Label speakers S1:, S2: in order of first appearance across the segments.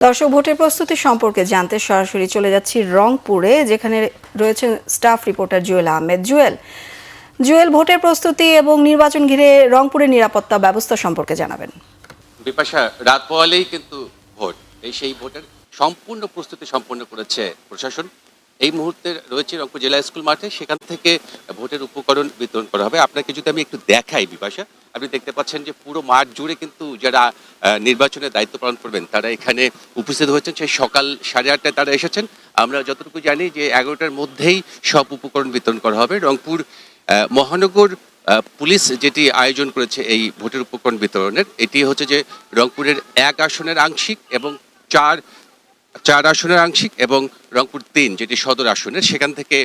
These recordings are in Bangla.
S1: দর্শক, ভোটের প্রস্তুতি সম্পর্কে জানতে সরাসরি চলে যাচ্ছি রংপুরে, যেখানে রয়েছেন স্টাফ রিপোর্টার জুয়েল আহমেদ। জুয়েল, ভোটের প্রস্তুতি এবং নির্বাচন ঘিরে রংপুরের নিরাপত্তা ব্যবস্থা সম্পর্কে জানাবেন।
S2: বিপাশা, রাত পোহালেই কিন্তু ভোট, সেই ভোটের সম্পূর্ণ প্রস্তুতি সম্পন্ন করেছে প্রশাসন। এই মুহূর্তে রয়েছে রংপুর জেলা স্কুল মাঠে, সেখান থেকে ভোটের উপকরণ বিতরণ করা হবে। আপনাকে যদি আমি একটু দেখাই বিপাশা, আপনি দেখতে পাচ্ছেন যে পুরো মাঠ জুড়ে কিন্তু যারা নির্বাচনের দায়িত্ব পালন করবেন তারা এখানে উপস্থিত হয়েছেন। সেই সকাল 8:30টায় তারা এসেছেন। আমরা যতটুকু জানি যে 11টার মধ্যেই সব উপকরণ বিতরণ করা হবে। রংপুর মহানগর পুলিশ যেটি আয়োজন করেছে এই ভোটের উপকরণ বিতরণের, এটি হচ্ছে যে রংপুরের 1 আসনের আংশিক এবং 4 আসনের আংশিক এবং রংপুর 3 যেটি সদর আসনের, সেখান থেকে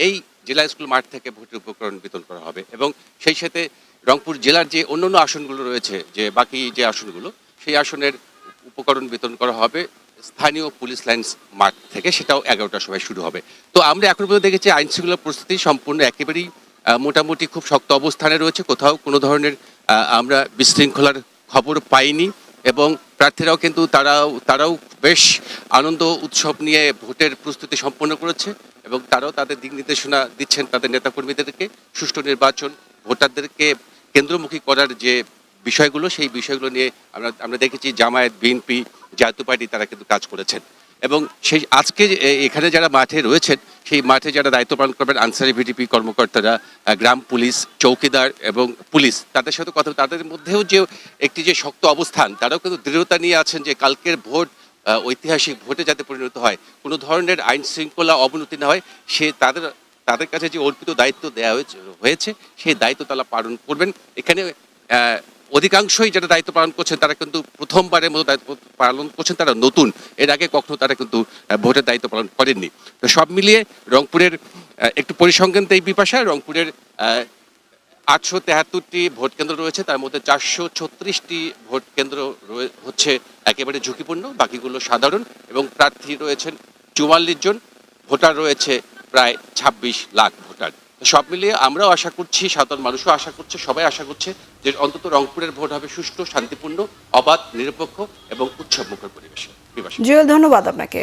S2: এই জেলা স্কুল মাঠ থেকে ভোটের উপকরণ বিতরণ করা হবে। এবং সেই সাথে রংপুর জেলার যে অন্যান্য আসনগুলো রয়েছে, যে বাকি যে আসনগুলো, সেই আসনের উপকরণ বিতরণ করা হবে স্থানীয় পুলিশ লাইন্স মাঠ থেকে, সেটাও 11টার সময় শুরু হবে। তো আমরা এখন পর্যন্ত দেখেছি আইন শৃঙ্খলা পরিস্থিতি সম্পূর্ণ একেবারেই মোটামুটি খুব শক্ত অবস্থানে রয়েছে। কোথাও কোনো ধরনের আমরা বিশৃঙ্খলার খবর পাইনি এবং প্রার্থীরাও কিন্তু তারাও বেশ আনন্দ উৎসব নিয়ে ভোটের প্রস্তুতি সম্পন্ন করেছে এবং তারাও তাদের দিক নির্দেশনা দিচ্ছেন তাদের নেতাকর্মীদেরকে। সুষ্ঠু নির্বাচন, ভোটারদেরকে কেন্দ্রমুখী করার যে বিষয়গুলো, সেই বিষয়গুলো নিয়ে আমরা দেখেছি জামায়াত, বিএনপি, জাতীয় পার্টি তারা কিন্তু কাজ করেছেন। এবং সেই আজকে এখানে যারা মাঠে রয়েছেন, সেই মাঠে যারা দায়িত্ব পালন করবেন আনসারি ভিডিপি কর্মকর্তারা, গ্রাম পুলিশ, চৌকিদার এবং পুলিশ, তাদের সাথে কথা, তাদের মধ্যেও যে একটি যে শক্ত অবস্থান, তারাও কিন্তু দৃঢ়তা নিয়ে আছেন যে কালকের ভোট ঐতিহাসিক ভোটে যাতে পরিণত হয়, কোনো ধরনের আইন শৃঙ্খলা অবনতি না হয়, সে তাদের কাছে যে অর্পিত দায়িত্ব দেওয়া হয়েছে সেই দায়িত্ব তারা পালন করবেন। এখানে অধিকাংশই যারা দায়িত্ব পালন করছেন তারা কিন্তু প্রথমবারের মতো দায়িত্ব পালন করছেন, তারা নতুন, এর আগে কখনো তারা কিন্তু ভোটের দায়িত্ব পালন করেননি। তো সব মিলিয়ে রংপুরের একটু পরিসংখ্যান এই বিপাশা, রংপুরের 873টি ভোট কেন্দ্র রয়েছে, তার মধ্যে 436টি ভোট কেন্দ্র হচ্ছে একেবারে ঝুঁকিপূর্ণ, বাকিগুলো সাধারণ, এবং প্রার্থী রয়েছেন 44 জন, ভোটার রয়েছে প্রায় 26 লাখ ভোটার। সব মিলিয়ে আমরাও আশা করছি, সাধারণ মানুষও আশা করছে, সবাই আশা করছে যে অন্তত রংপুরের ভোট হবে সুষ্ঠু, শান্তিপূর্ণ, অবাধ, নিরপেক্ষ এবং উৎসবমুখর পরিবেশে।
S1: জুয়েল, ধন্যবাদ আপনাকে।